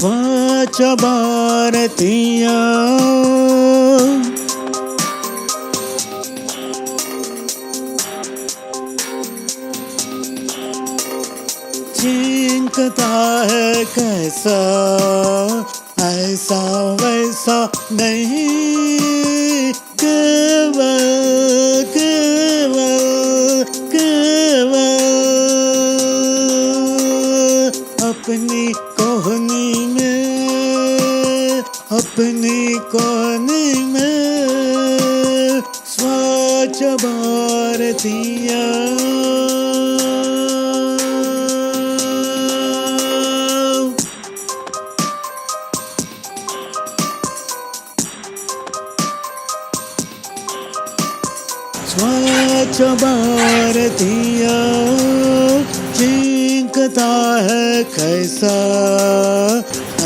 स्वच्छ भारतीय चिंकता है कैसा ऐसा वैसा नहीं केवल केवल केवल अपनी कोहनी में स्वच्छ भारतीय स्वच्छ भारतीय चिंकता है कैसा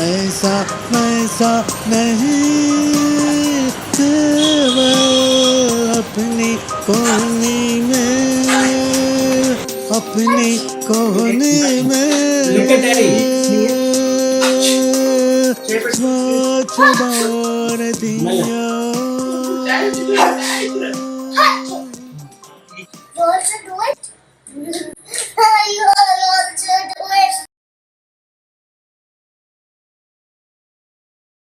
ऐसा वैसा नहीं केवल अपनी कोहनी में Look at Daddy. स्वच्छ भारतीय You also do it?